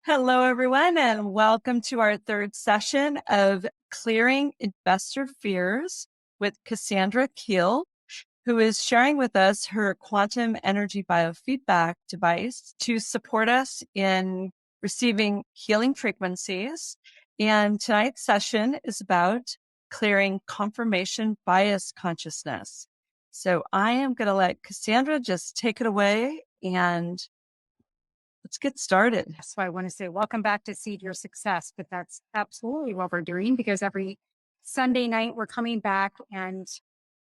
Hello, everyone, and welcome to our third session of Clearing Investor Fears with Kassandra Kuehl, who is sharing with us her quantum energy biofeedback device to support us in receiving healing frequencies. And tonight's session is about clearing confirmation bias consciousness. So I am going to let Kassandra just take it away and let's get started. So I want to say welcome back to Seed Your Success, but that's absolutely what we're doing because every Sunday night we're coming back and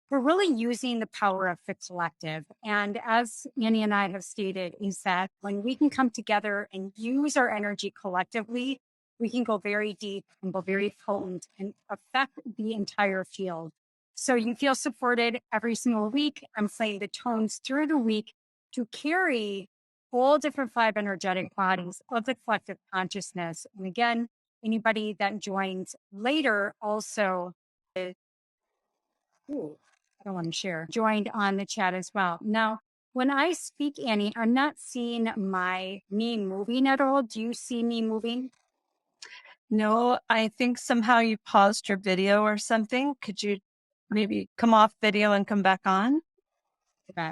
we're really using the power of the collective. And as Annie and I have stated, is that when we can come together and use our energy collectively, we can go very deep and go very potent and affect the entire field. So you feel supported every single week. I'm playing the tones through the week to carry all different five energetic bodies of the collective consciousness. And again, anybody that joins later also, I don't want to share, joined on the chat as well. Now, when I speak, Annie, I'm not seeing me moving at all. Do you see me moving? No, I think somehow you paused your video or something. Could you maybe come off video and come back on? Okay.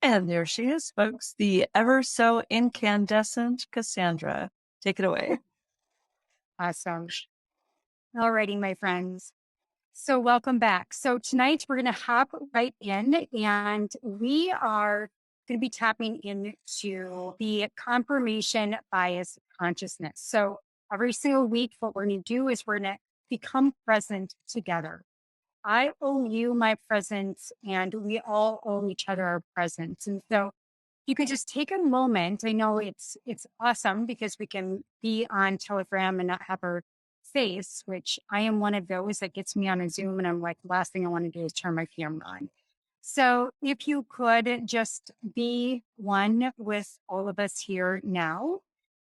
And there she is, folks, the ever so incandescent Kassandra. Take it away. Awesome. Alrighty, my friends. So welcome back. So tonight we're going to hop right in and we are going to be tapping into the confirmation bias consciousness. So every single week, what we're going to do is we're going to become present together. I owe you my presence and we all owe each other our presence. And so you could just take a moment. I know it's awesome because we can be on Telegram and not have our face, which I am one of those that gets me on a Zoom and I'm like, the last thing I want to do is turn my camera on. So if you could just be one with all of us here now.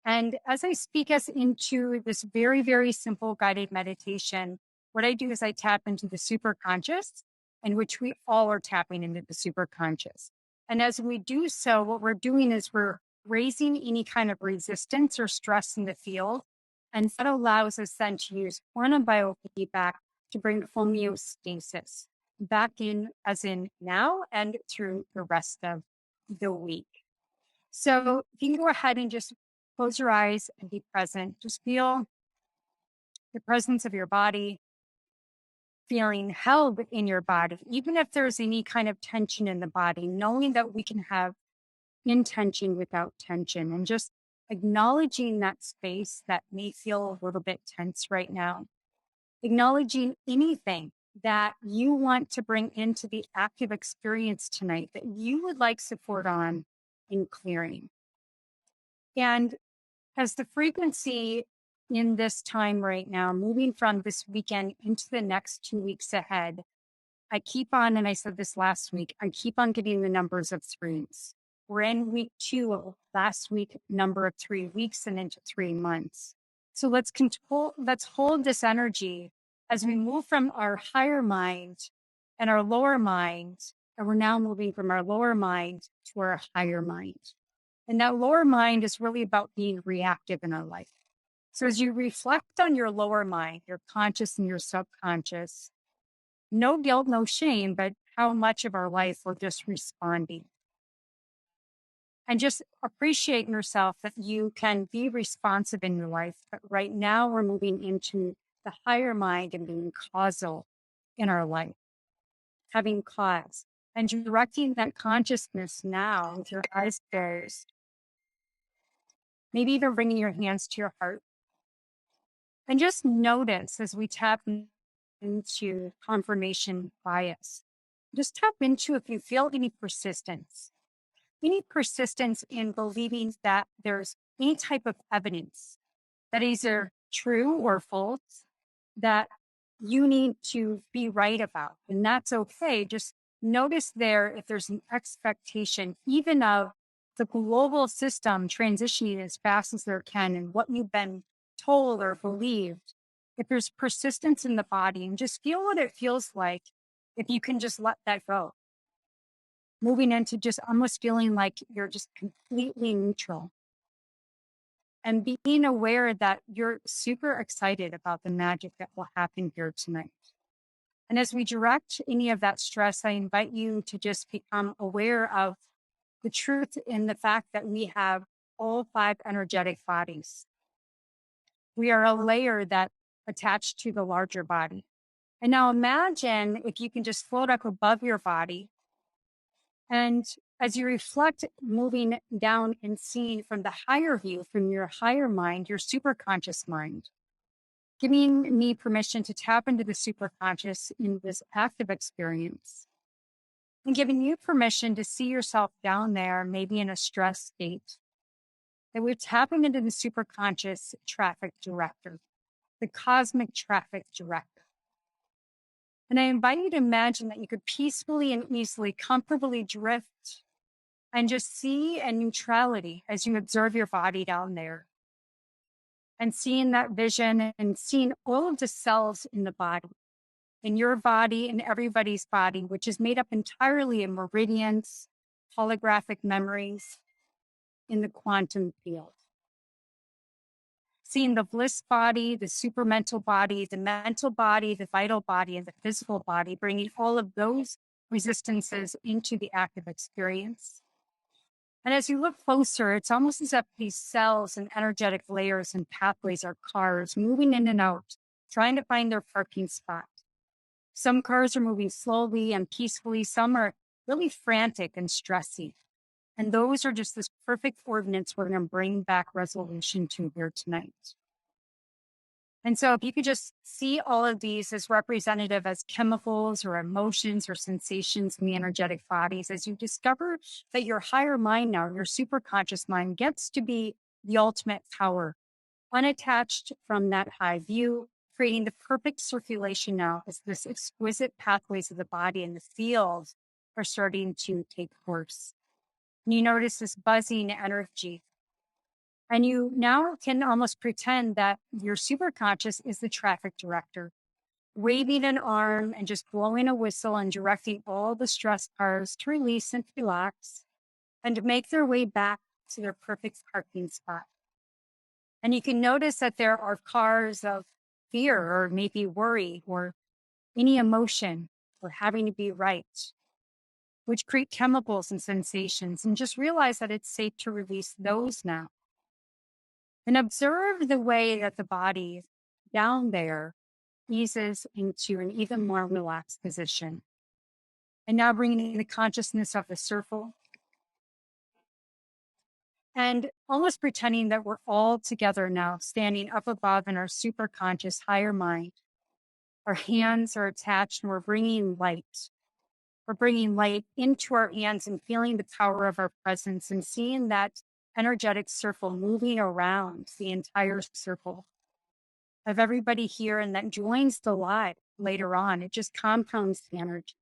And as I speak us into this very, very simple guided meditation, what I do is I tap into the super conscious, in which we all are tapping into the super conscious. And as we do so, what we're doing is we're raising any kind of resistance or stress in the field. And that allows us then to use quantum biofeedback to bring homeostasis back in, as in now and through the rest of the week. So if you can go ahead and just close your eyes and be present. Just feel the presence of your body, feeling held in your body, even if there's any kind of tension in the body, knowing that we can have intention without tension and just acknowledging that space that may feel a little bit tense right now. Acknowledging anything that you want to bring into the active experience tonight that you would like support on in clearing. And as the frequency in this time right now, moving from this weekend into the next 2 weeks ahead, I keep on, and I said this last week, I keep on getting the numbers of threes. We're in week 2 of last week, number of 3 weeks and into 3 months. So let's hold this energy as we move from our higher mind and our lower mind. And we're now moving from our lower mind to our higher mind. And that lower mind is really about being reactive in our life. So as you reflect on your lower mind, your conscious and your subconscious, no guilt, no shame, but how much of our life we're just responding. And just appreciate yourself that you can be responsive in your life. But right now we're moving into the higher mind and being causal in our life, having cause and directing that consciousness now with your eyes closed. Maybe even bringing your hands to your heart. And just notice as we tap into confirmation bias, just tap into if you feel any persistence in believing that there's any type of evidence that is either true or false that you need to be right about. And that's okay. Just notice there if there's an expectation, even of the global system transitioning as fast as there can and what you've been told or believed. If there's persistence in the body, and just feel what it feels like if you can just let that go. moving into just almost feeling like you're just completely neutral. And being aware that you're super excited about the magic that will happen here tonight. And as we direct any of that stress, I invite you to just become aware of the truth in the fact that we have all 5 energetic bodies. We are a layer that attached to the larger body. And now imagine if you can just float up above your body. And as you reflect, moving down and seeing from the higher view, from your higher mind, your superconscious mind, giving me permission to tap into the superconscious in this active experience, and giving you permission to see yourself down there, maybe in a stress state, that we're tapping into the superconscious traffic director, the cosmic traffic director. And I invite you to imagine that you could peacefully and easily, comfortably drift and just see in neutrality as you observe your body down there. And seeing that vision and seeing all of the cells in the body, in your body and everybody's body, which is made up entirely of meridians, holographic memories in the quantum field. Seeing the bliss body, the supermental body, the mental body, the vital body, and the physical body, bringing all of those resistances into the active experience. And as you look closer, it's almost as if these cells and energetic layers and pathways are cars moving in and out, trying to find their parking spot. Some cars are moving slowly and peacefully. Some are really frantic and stressy. And those are just this perfect ordinance we're going to bring back resolution to here tonight. And so if you could just see all of these as representative as chemicals or emotions or sensations in the energetic bodies, as you discover that your higher mind now, your superconscious mind, gets to be the ultimate power, unattached from that high view, creating the perfect circulation now as this exquisite pathways of the body and the fields are starting to take course. And you notice this buzzing energy. And you now can almost pretend that your superconscious is the traffic director, waving an arm and just blowing a whistle and directing all the stress cars to release and relax and to make their way back to their perfect parking spot. And you can notice that there are cars of fear or maybe worry or any emotion or having to be right, which create chemicals and sensations, and just realize that it's safe to release those now. And observe the way that the body down there eases into an even more relaxed position. And now bringing the consciousness of the circle and almost pretending that we're all together now, standing up above in our superconscious higher mind. Our hands are attached and we're bringing light. We're bringing light into our hands and feeling the power of our presence and seeing that energetic circle moving around the entire circle of everybody here, and that joins the light later on. It just compounds the energy.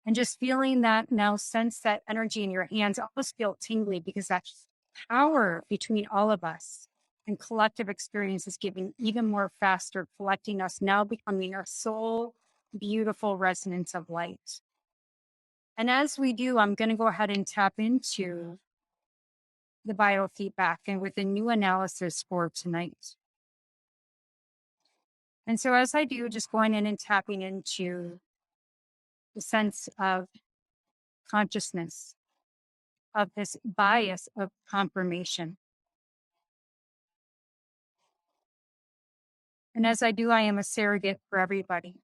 And just feeling that now, sense that energy in your hands, almost feel tingly because that power between all of us and collective experience is giving even more faster, collecting us, now becoming our soul beautiful resonance of light. And as we do, I'm going to go ahead and tap into the biofeedback and with a new analysis for tonight. And so as I do, just going in and tapping into the sense of consciousness, of this bias of confirmation. And as I do, I am a surrogate for everybody.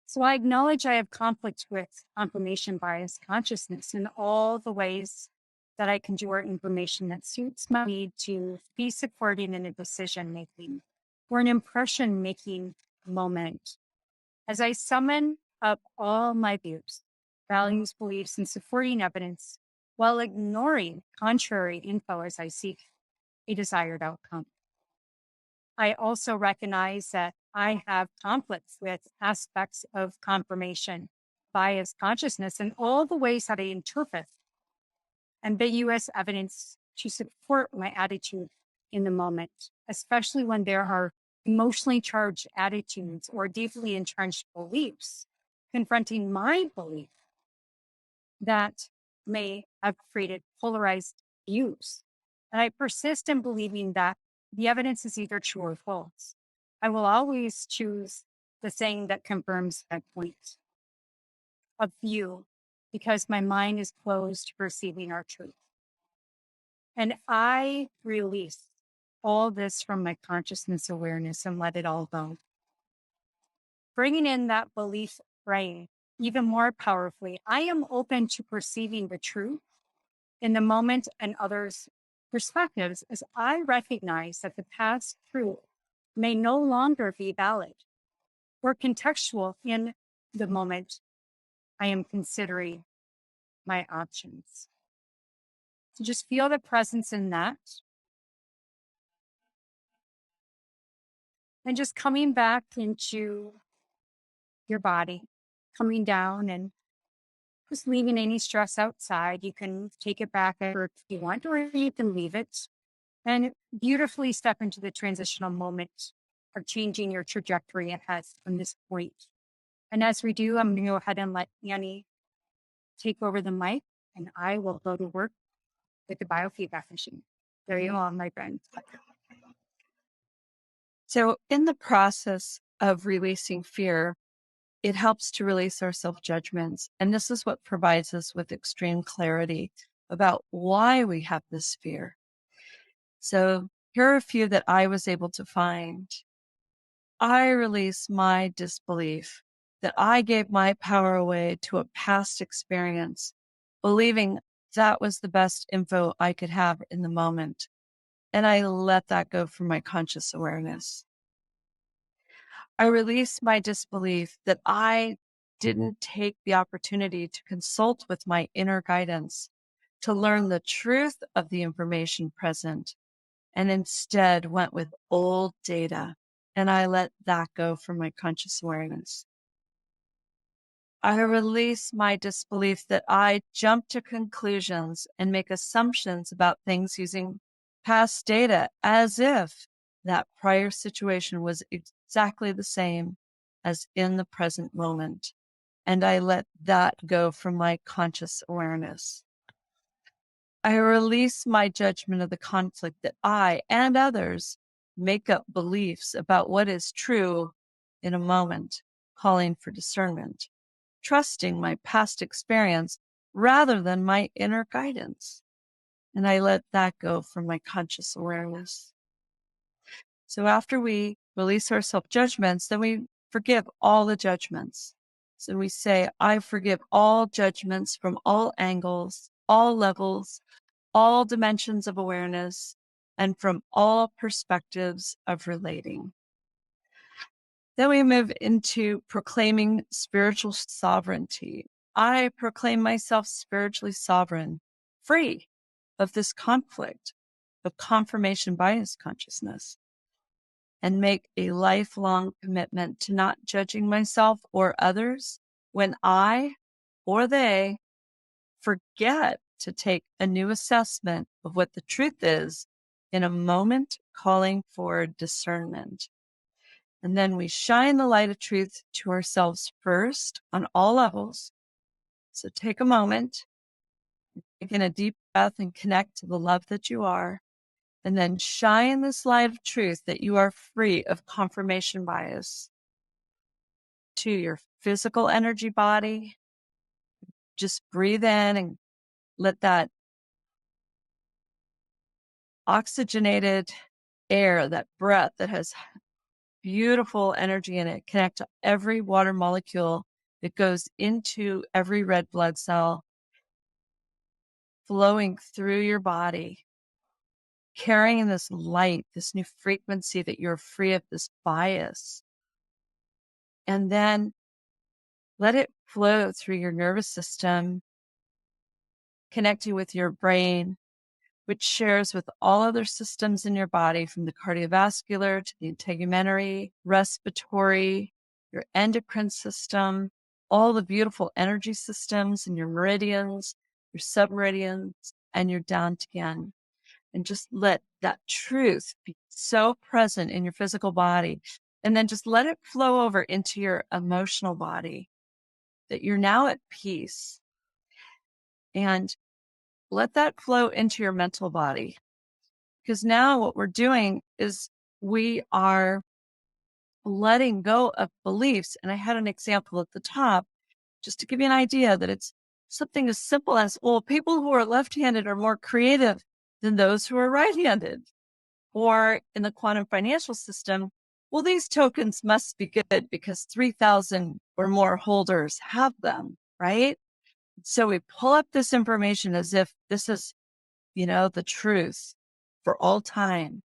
So I acknowledge I have conflict with confirmation bias consciousness in all the ways that I conjure information that suits my need to be supporting in a decision making or an impression making moment. As I summon up all my views, values, beliefs, and supporting evidence while ignoring contrary info as I seek a desired outcome. I also recognize that I have conflicts with aspects of confirmation, bias, consciousness, and all the ways that I interpret ambiguous evidence to support my attitude in the moment, especially when there are emotionally charged attitudes or deeply entrenched beliefs confronting my belief that may have created polarized views. And I persist in believing that the evidence is either true or false. I will always choose the thing that confirms my point of view because my mind is closed to perceiving our truth. And I release all this from my consciousness awareness and let it all go. Bringing in that belief frame even more powerfully, I am open to perceiving the truth in the moment and others' perspectives as I recognize that the past truth may no longer be valid or contextual in the moment I am considering my options. So just feel the presence in that. And just coming back into your body, coming down and just leaving any stress outside. You can take it back if you want, or you can leave it and beautifully step into the transitional moment of changing your trajectory ahead from this point. And as we do, I'm going to go ahead and let Annie take over the mic, and I will go to work with the biofeedback machine. There you are, my friend. So in the process of releasing fear, it helps to release our self-judgments. And this is what provides us with extreme clarity about why we have this fear. So here are a few that I was able to find. I release my disbelief that I gave my power away to a past experience, believing that was the best info I could have in the moment. And I let that go from my conscious awareness. I release my disbelief that I didn't take the opportunity to consult with my inner guidance to learn the truth of the information present, and instead went with old data. And I let that go from my conscious awareness. I release my disbelief that I jump to conclusions and make assumptions about things using past data as if that prior situation was exactly the same as in the present moment. And I let that go from my conscious awareness. I release my judgment of the conflict that I and others make up beliefs about what is true in a moment, calling for discernment, trusting my past experience rather than my inner guidance. And I let that go from my conscious awareness. So after we release our self-judgments, then we forgive all the judgments. So we say, I forgive all judgments from all angles, all levels, all dimensions of awareness, and from all perspectives of relating. Then we move into proclaiming spiritual sovereignty. I proclaim myself spiritually sovereign, free of this conflict of confirmation bias consciousness, and make a lifelong commitment to not judging myself or others when I or they forget to take a new assessment of what the truth is in a moment, calling for discernment. And then we shine the light of truth to ourselves first on all levels. So take a moment, take in a deep breath and connect to the love that you are. And then shine this light of truth that you are free of confirmation bias to your physical energy body. Just breathe in and let that oxygenated air, that breath that has beautiful energy in it, connect to every water molecule that goes into every red blood cell, flowing through your body, carrying this light, this new frequency that you're free of this bias. And then let it flow through your nervous system, connecting with your brain, which shares with all other systems in your body, from the cardiovascular to the integumentary, respiratory, your endocrine system, all the beautiful energy systems and your meridians, your submeridians, and your dantian. And just let that truth be so present in your physical body. And then just let it flow over into your emotional body. that you're now at peace. And let that flow into your mental body. Because now what we're doing is we are letting go of beliefs. And I had an example at the top, just to give you an idea that it's something as simple as, well, people who are left-handed are more creative than those who are right-handed. Or in the quantum financial system, well, these tokens must be good because 3,000 or more holders have them, right? So we pull up this information as if this is, the truth for all time.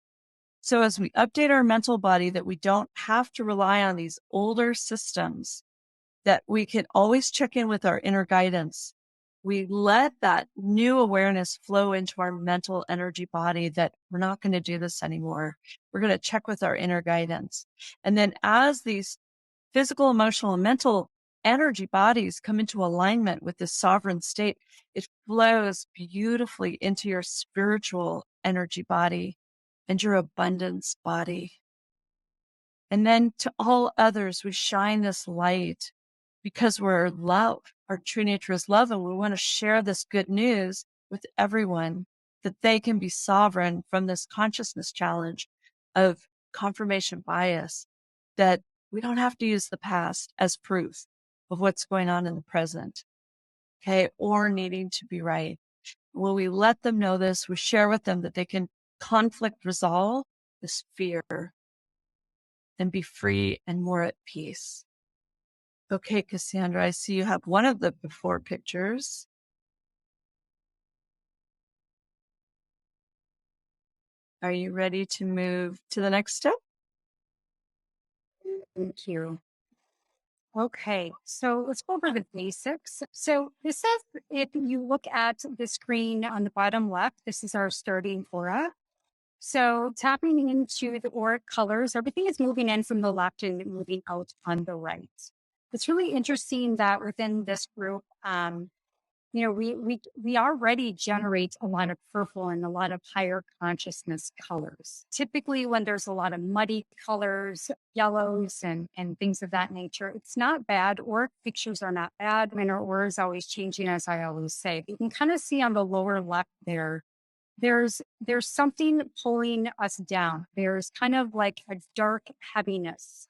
So as we update our mental body, that we don't have to rely on these older systems, that we can always check in with our inner guidance. We let that new awareness flow into our mental energy body, that we're not going to do this anymore. We're going to check with our inner guidance. And then as these physical, emotional, and mental energy bodies come into alignment with this sovereign state, it flows beautifully into your spiritual energy body and your abundance body. And then to all others, we shine this light because we're love. Our true nature is love. And we want to share this good news with everyone, that they can be sovereign from this consciousness challenge of confirmation bias, that we don't have to use the past as proof of what's going on in the present, okay, or needing to be right. When we let them know this, we share with them that they can conflict resolve this fear and be free and more at peace. Okay, Kassandra, I see you have one of the before pictures. Are you ready to move to the next step? Thank you. Okay, so let's go over the basics. So this says, if you look at the screen on the bottom left, this is our starting aura. So tapping into the auric colors, everything is moving in from the left and moving out on the right. It's really interesting that within this group, we already generate a lot of purple and a lot of higher consciousness colors. Typically, when there's a lot of muddy colors, yellows, and things of that nature, it's not bad. Auric pictures are not bad. I mean, our aura is always changing, as I always say. You can kind of see on the lower left there's something pulling us down. There's kind of like a dark heaviness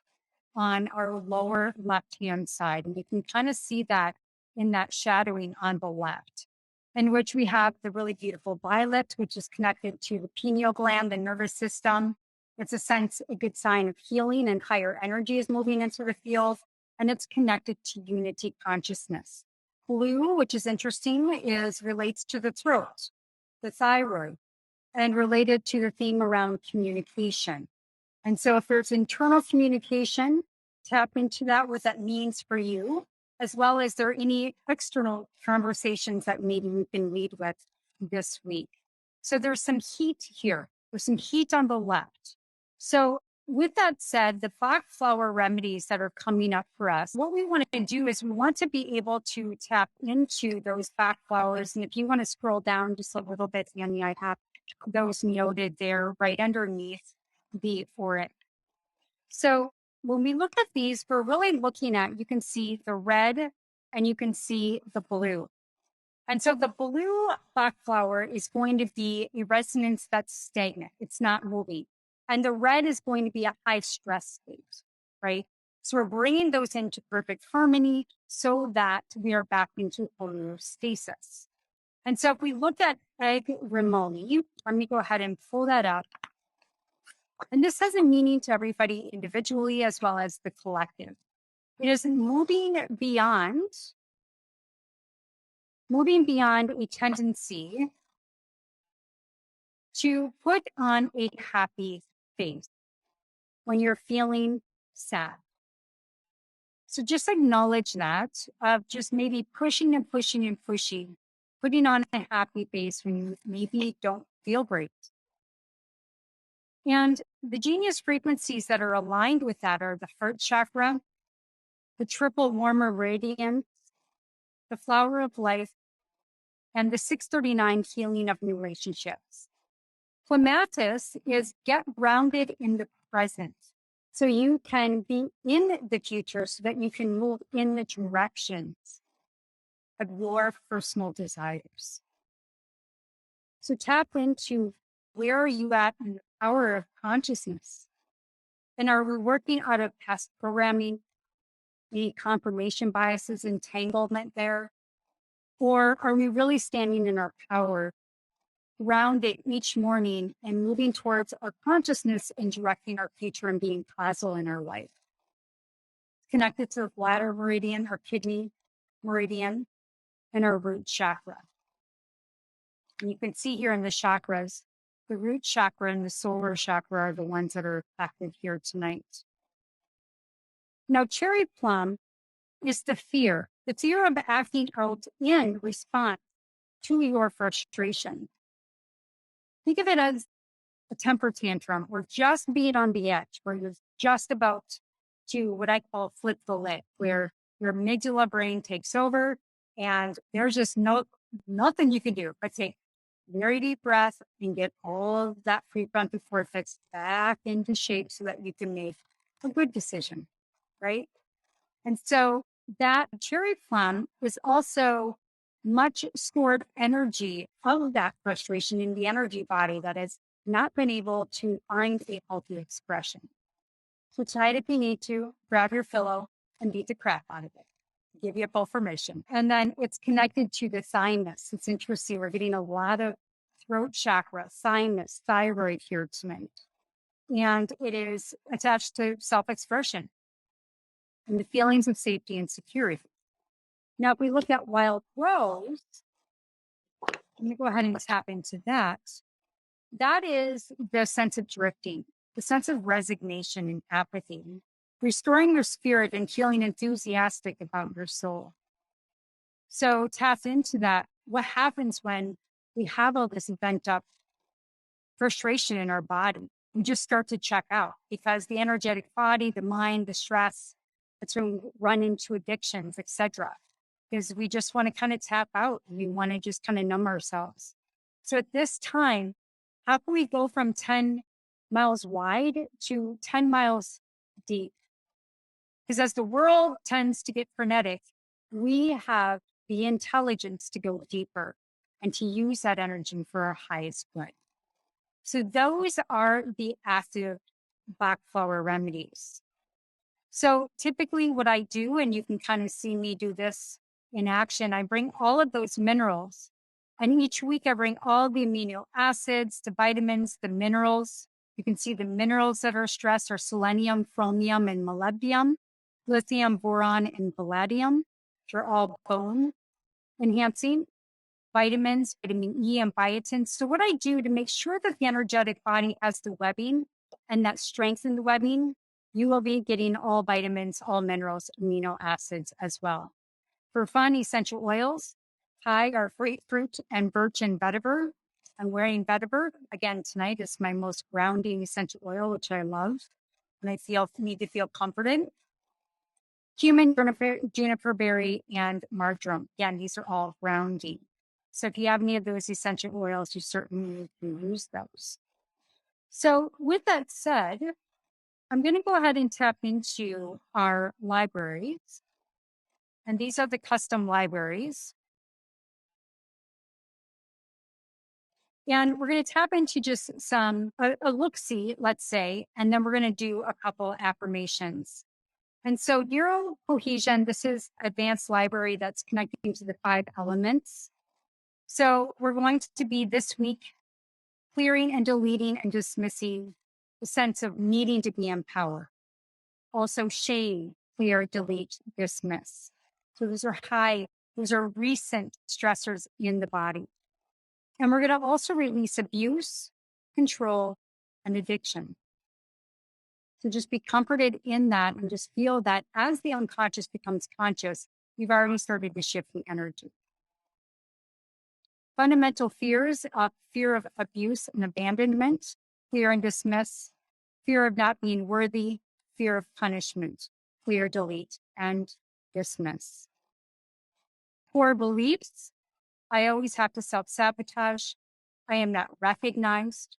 on our lower left-hand side. And you can kind of see that in that shadowing on the left, in which we have the really beautiful violet, which is connected to the pineal gland, the nervous system. It's a good sign of healing and higher energy is moving into the field, and it's connected to unity consciousness. Blue, which is interesting, relates to the throat, the thyroid, and related to the theme around communication. And so if there's internal communication, tap into that, what that means for you, as well as there are any external conversations that maybe we can lead with this week. So there's some heat here. There's some heat on the left. So with that said, the Bach flower remedies that are coming up for us, what we want to do is we want to be able to tap into those Bach flowers. And if you want to scroll down just a little bit, Annie, I have those noted there right underneath the auric. So when we look at these, we're really looking at, you can see the red and you can see the blue. And so the blue Bach flower is going to be a resonance that's stagnant. It's not moving. And the red is going to be a high stress state, right? So we're bringing those into perfect harmony so that we are back into homeostasis. And so if we look at egg Ramoni, let me go ahead and pull that up. And this has a meaning to everybody individually as well as the collective. It is moving beyond a tendency to put on a happy face when you're feeling sad. So just acknowledge that of just maybe pushing and pushing and pushing, putting on a happy face when you maybe don't feel great. And the genius frequencies that are aligned with that are the heart chakra, the triple warmer radiance, the flower of life, and the 639 healing of new relationships. Clematis is get grounded in the present. So you can be in the future so that you can move in the directions of your personal desires. So tap into where are you at in the power of consciousness? And are we working out of past programming, the confirmation biases, entanglement there? Or are we really standing in our power, grounded each morning and moving towards our consciousness and directing our future and being causal in our life? Connected to the bladder meridian, our kidney meridian, and our root chakra. And you can see here in the chakras, the root chakra and the solar chakra are the ones that are affected here tonight. Now, cherry plum is the fear of acting out in response to your frustration. Think of it as a temper tantrum or just being on the edge where you're just about to what I call flip the lid, where your amygdala brain takes over and there's just nothing you can do but take a very deep breath and get all of that prefrontal cortex back into shape so that you can make a good decision, right? And so that cherry plum is also much stored energy of that frustration in the energy body that has not been able to find a healthy expression. So tonight, if you need to, grab your pillow and beat the crap out of it. Give you full permission. And then it's connected to the thymus. It's interesting. We're getting a lot of throat chakra, thymus, thyroid here tonight. And it is attached to self-expression and the feelings of safety and security. Now, if we look at wild rose, let me go ahead and tap into that. That is the sense of drifting, the sense of resignation and apathy, restoring your spirit and feeling enthusiastic about your soul. So tap into that. What happens when we have all this bent up frustration in our body? We just start to check out because the energetic body, the mind, the stress, it's when we run into addictions, etc. Because we just want to kind of tap out. We want to just kind of numb ourselves. So at this time, how can we go from 10 miles wide to 10 miles deep? Because as the world tends to get frenetic, we have the intelligence to go deeper and to use that energy for our highest good. So those are the active Bach flower remedies. So typically what I do, and you can kind of see me do this in action, I bring all of those minerals. And each week I bring all the amino acids, the vitamins, the minerals. You can see the minerals that are stressed are selenium, chromium, and molybdenum, lithium, boron, and palladium, which are all bone enhancing. Vitamins, vitamin E, and biotin. So what I do to make sure that the energetic body has the webbing and that strength in the webbing, you will be getting all vitamins, all minerals, amino acids as well. For fun, essential oils, Thai are grapefruit and birch and vetiver. I'm wearing vetiver. Again, tonight is my most grounding essential oil, which I love. And I need to feel comforted. Cumin, juniper berry, and marjoram. Again, these are all grounding. So if you have any of those essential oils, you certainly can use those. So with that said, I'm going to go ahead and tap into our libraries. And these are the custom libraries. And we're going to tap into just a look-see, let's say, and then we're going to do a couple affirmations. And so Neuro Cohesion, this is advanced library that's connecting to the 5 elements. So we're going to be this week clearing and deleting and dismissing the sense of needing to be in power. Also shame, clear, delete, dismiss. So those are recent stressors in the body. And we're going to also release abuse, control, and addiction. So just be comforted in that and just feel that as the unconscious becomes conscious, you've already started to shift the energy. Fundamental fears of fear of abuse and abandonment, clear and dismiss, fear of not being worthy, fear of punishment, clear, delete, and dismiss. Core beliefs, I always have to self-sabotage. I am not recognized.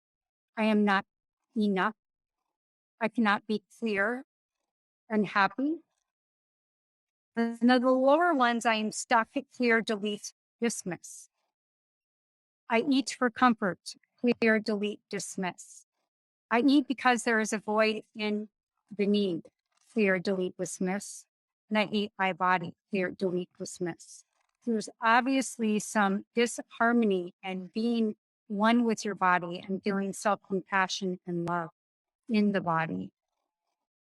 I am not enough. I cannot be clear and happy. And then the lower ones, I am stuck, clear, delete, dismiss. I eat for comfort, clear, delete, dismiss. I eat because there is a void in the need, clear, delete, dismiss. And I eat my body, clear, delete, dismiss. There's obviously some disharmony and being one with your body and feeling self-compassion and love in the body.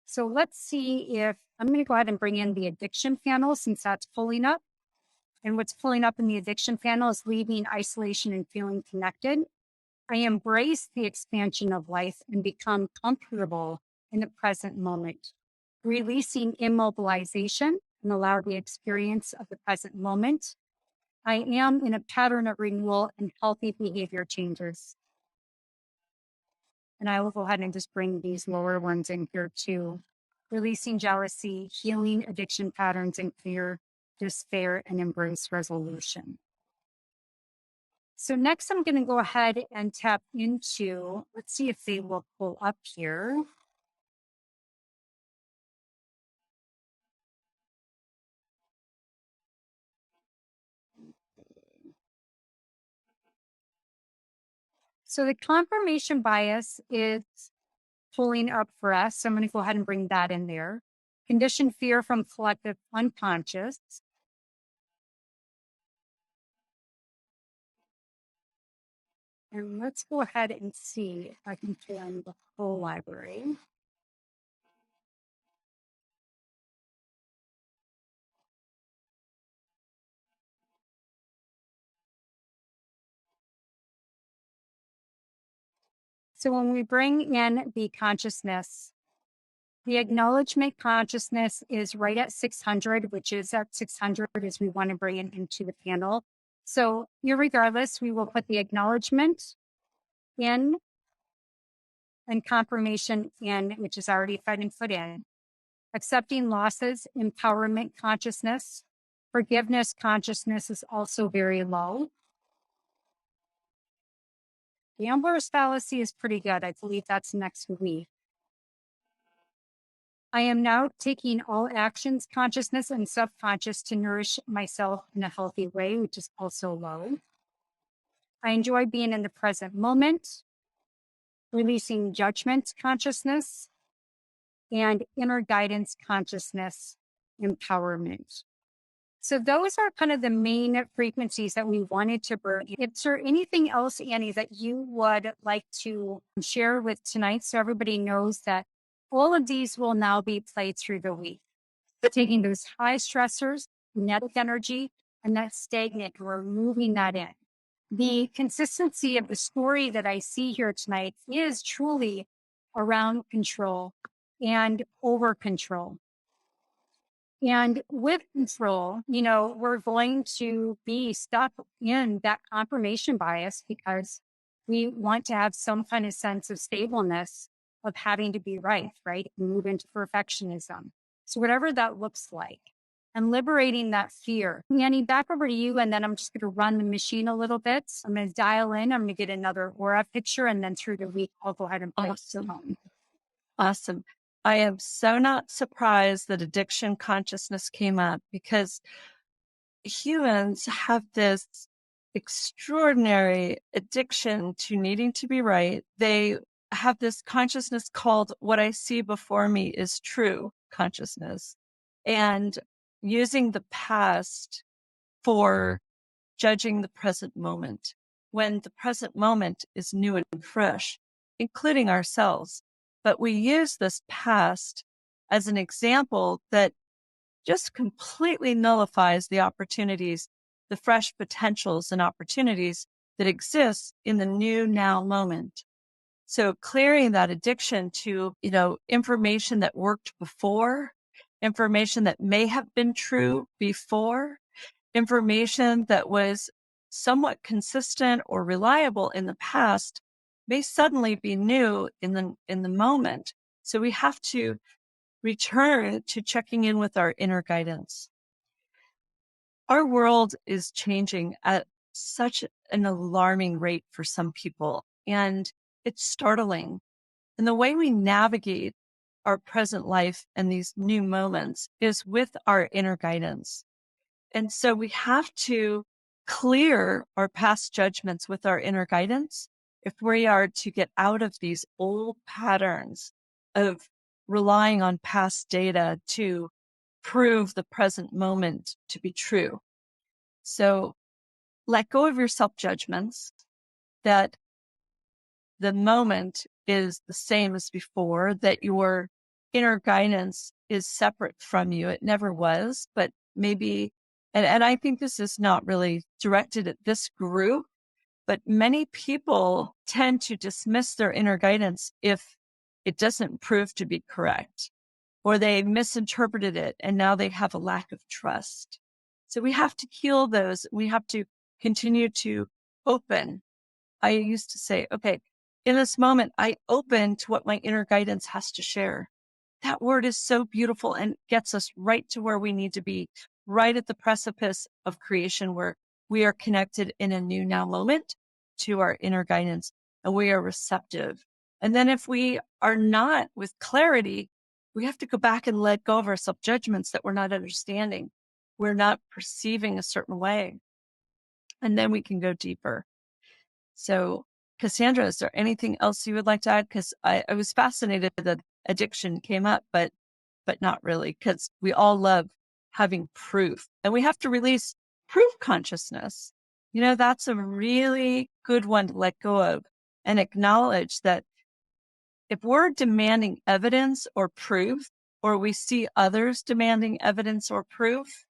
So let's see if I'm going to go ahead and bring in the addiction panel since that's pulling up. And what's pulling up in the addiction panel is leaving isolation and feeling connected. I embrace the expansion of life and become comfortable in the present moment, releasing immobilization and allow the experience of the present moment. I am in a pattern of renewal and healthy behavior changes. And I will go ahead and just bring these lower ones in here too. Releasing jealousy, healing addiction patterns, and clear despair and embrace resolution. So next I'm going to go ahead and tap into, let's see if they will pull up here. So the confirmation bias is pulling up for us. So I'm going to go ahead and bring that in there. Conditioned fear from collective unconscious. And let's go ahead and see if I can find the whole library. So when we bring in the consciousness, the acknowledgement consciousness is right at 600, which is at 600 as we want to bring it into the panel. So irregardless, we will put the acknowledgement in and confirmation in, which is already been put in. Accepting losses, empowerment consciousness, forgiveness consciousness is also very low. Gambler's fallacy is pretty good. I believe that's next week. I am now taking all actions, consciousness and subconscious to nourish myself in a healthy way, which is also low. I enjoy being in the present moment, releasing judgment consciousness, and inner guidance consciousness empowerment. So those are kind of the main frequencies that we wanted to bring. Is there anything else, Annie, that you would like to share with tonight so everybody knows that all of these will now be played through the week? Taking those high stressors, kinetic energy, and that stagnant, we're moving that in. The consistency of the story that I see here tonight is truly around control and over control. And with control, we're going to be stuck in that confirmation bias because we want to have some kind of sense of stableness of having to be right? And move into perfectionism. So whatever that looks like and liberating that fear. Annie, back over to you. And then I'm just going to run the machine a little bit. I'm going to dial in. I'm going to get another aura picture. And then through the week, I'll go ahead and post it home. Awesome. I am so not surprised that addiction consciousness came up because humans have this extraordinary addiction to needing to be right. They have this consciousness called what I see before me is true consciousness, and using the past for judging the present moment when the present moment is new and fresh, including ourselves. But we use this past as an example that just completely nullifies the opportunities, the fresh potentials and opportunities that exist in the new now moment. So clearing that addiction to, information that worked before, information that may have been true before, information that was somewhat consistent or reliable in the past may suddenly be new in the moment. So we have to return to checking in with our inner guidance. Our world is changing at such an alarming rate for some people, and it's startling. And the way we navigate our present life and these new moments is with our inner guidance. And so we have to clear our past judgments with our inner guidance if we are to get out of these old patterns of relying on past data to prove the present moment to be true. So let go of your self-judgments that the moment is the same as before, that your inner guidance is separate from you. It never was, but maybe, and I think this is not really directed at this group, but many people tend to dismiss their inner guidance if it doesn't prove to be correct, or they misinterpreted it and now they have a lack of trust. So we have to heal those. We have to continue to open. I used to say, okay, in this moment, I open to what my inner guidance has to share. That word is so beautiful and gets us right to where we need to be, right at the precipice of creation, where we are connected in a new now moment to our inner guidance and we are receptive. And then if we are not with clarity, we have to go back and let go of our self-judgments that we're not understanding. We're not perceiving a certain way. And then we can go deeper. So, Kassandra, is there anything else you would like to add? Because I was fascinated that addiction came up, but not really, because we all love having proof, and we have to release proof consciousness. That's a really good one to let go of and acknowledge that if we're demanding evidence or proof, or we see others demanding evidence or proof,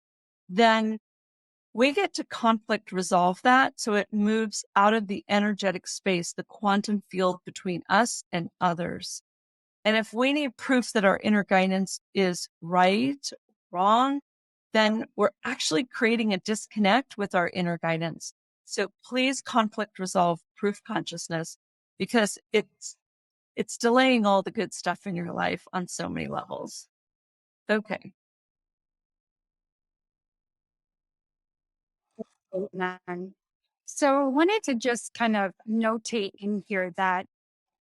then we get to conflict resolve that so it moves out of the energetic space, the quantum field between us and others. And if we need proof that our inner guidance is right, wrong, then we're actually creating a disconnect with our inner guidance. So please conflict resolve proof consciousness, because it's delaying all the good stuff in your life on so many levels. Okay. So I wanted to just kind of notate in here that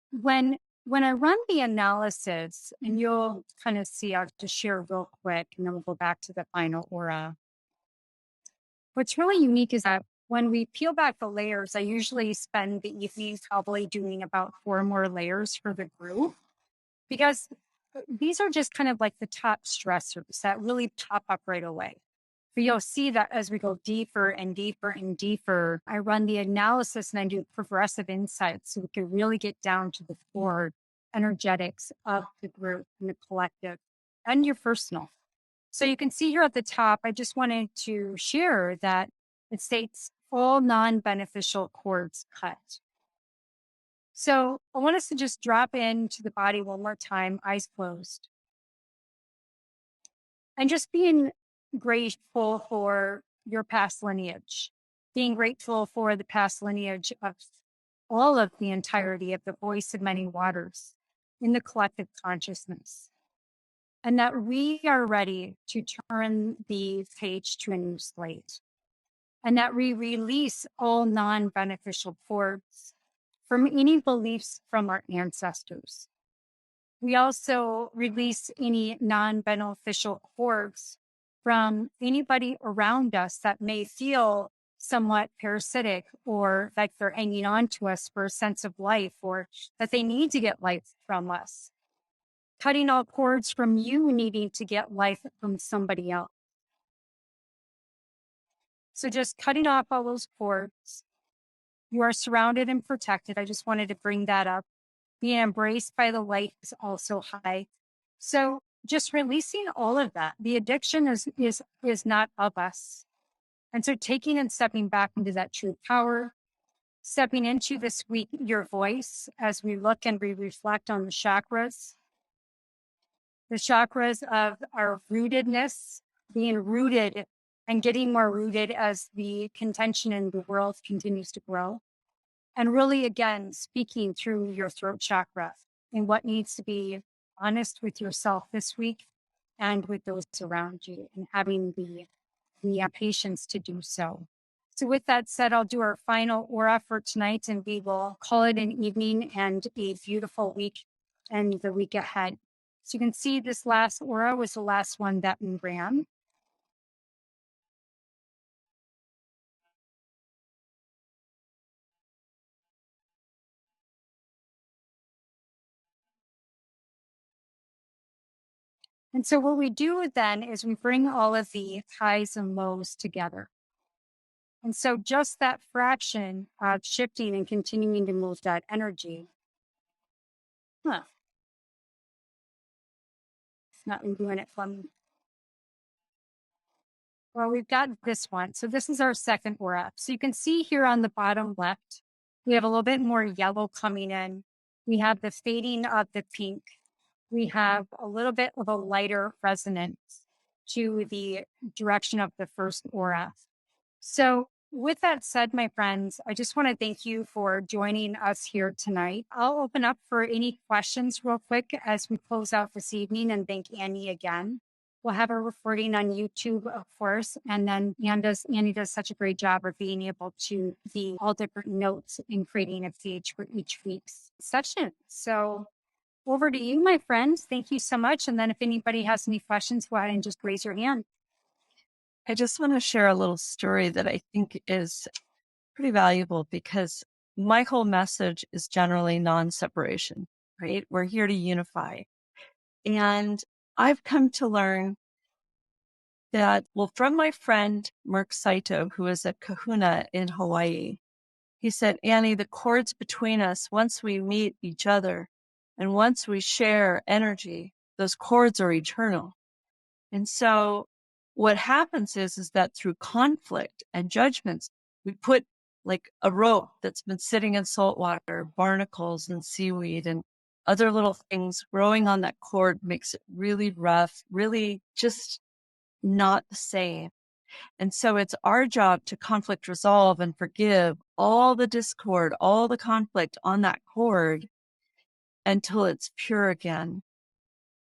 when I run the analysis, and you'll kind of see, I'll just share real quick, and then we'll go back to the final aura. What's really unique is that when we peel back the layers, I usually spend the evening probably doing about 4 more layers for the group, because these are just kind of like the top stressors that really pop up right away. But you'll see that as we go deeper and deeper and deeper, I run the analysis and I do progressive insights so we can really get down to the core energetics of the group and the collective and your personal. So you can see here at the top, I just wanted to share that it states all non-beneficial cords cut. So I want us to just drop into the body one more time, eyes closed. And just being grateful for your past lineage, being grateful for the past lineage of all of the entirety of the voice of many waters in the collective consciousness. And that we are ready to turn the page to a new slate. And that we release all non-beneficial cords from any beliefs from our ancestors. We also release any non-beneficial cords from anybody around us that may feel somewhat parasitic, or like they're hanging on to us for a sense of life, or that they need to get life from us. Cutting all cords from you needing to get life from somebody else. So just cutting off all those cords. You are surrounded and protected. I just wanted to bring that up. Being embraced by the light is also high. So just releasing all of that. The addiction is not of us. And so taking and stepping back into that true power, stepping into this week, your voice, as we look and we reflect on the chakras of our rootedness, being rooted and getting more rooted as the contention in the world continues to grow. And really, again, speaking through your throat chakra and what needs to be honest with yourself this week and with those around you, and having the patience to do so. So with that said, I'll do our final aura for tonight, and we will call it an evening and a beautiful week and the week ahead. So you can see this last aura was the last one that we ran. And so what we do then is we bring all of the highs and lows together. And so just that fraction of shifting and continuing to move that energy. It's not doing it for me. Well, we've got this one. So this is our second aura. So you can see here on the bottom left, we have a little bit more yellow coming in. We have the fading of the pink. We have a little bit of a lighter resonance to the direction of the first aura. So with that said, my friends, I just want to thank you for joining us here tonight. I'll open up for any questions real quick as we close out this evening and thank Annie again. We'll have a recording on YouTube, of course, and then Annie does such a great job of being able to see all different notes and creating a page for each week's session. So over to you, my friends. Thank you so much. And then if anybody has any questions, go ahead and just raise your hand. I just want to share a little story that I think is pretty valuable because my whole message is generally non-separation, right? We're here to unify. And I've come to learn that, well, from my friend, Mark Saito, who is a kahuna in Hawaii, he said, Annie, the cords between us, once we meet each other and once we share energy, those cords are eternal. And so what happens is that through conflict and judgments, we put like a rope that's been sitting in salt water, barnacles and seaweed and other little things growing on that cord makes it really rough, really just not the same. And so it's our job to conflict resolve and forgive all the discord, all the conflict on that cord until it's pure again.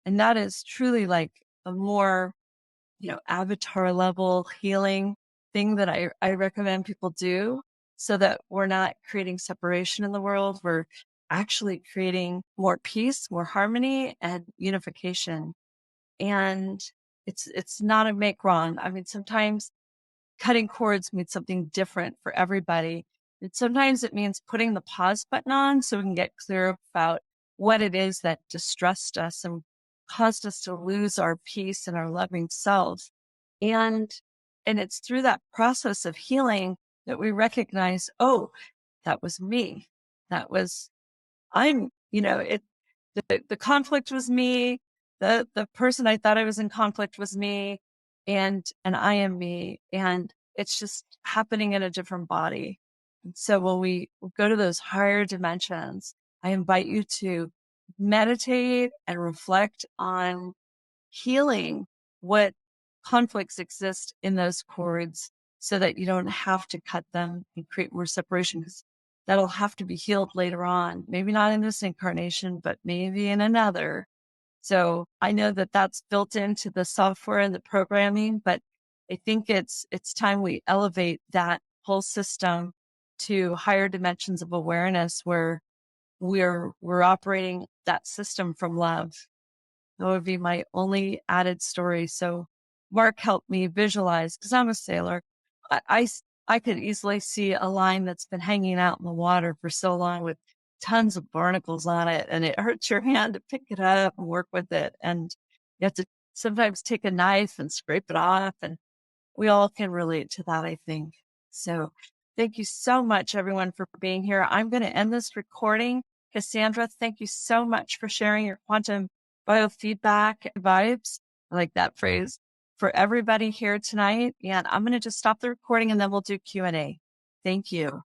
And that is truly like a more, avatar level healing thing that I recommend people do so that we're not creating separation in the world. We're actually creating more peace, more harmony and unification. And it's not a make wrong. I mean, sometimes cutting cords means something different for everybody. And sometimes it means putting the pause button on so we can get clear about what it is that distressed us and caused us to lose our peace and our loving selves. And it's through that process of healing that we recognize, oh, that was me. The conflict was me. The person I thought I was in conflict was me, and I am me, and it's just happening in a different body. And so when we go to those higher dimensions, I invite you to meditate and reflect on healing what conflicts exist in those cords so that you don't have to cut them and create more separation, because that'll have to be healed later on. Maybe not in this incarnation, but maybe in another. So I know that that's built into the software and the programming, but I think it's time we elevate that whole system to higher dimensions of awareness where we're operating that system from love. That would be my only added story. So Mark helped me visualize, because I'm a sailor. I could easily see a line that's been hanging out in the water for so long with tons of barnacles on it, and it hurts your hand to pick it up and work with it. And you have to sometimes take a knife and scrape it off. And we all can relate to that, I think. So thank you so much, everyone, for being here. I'm going to end this recording. Kassandra, thank you so much for sharing your quantum biofeedback vibes. I like that phrase for everybody here tonight. And I'm going to just stop the recording and then we'll do Q&A. Thank you.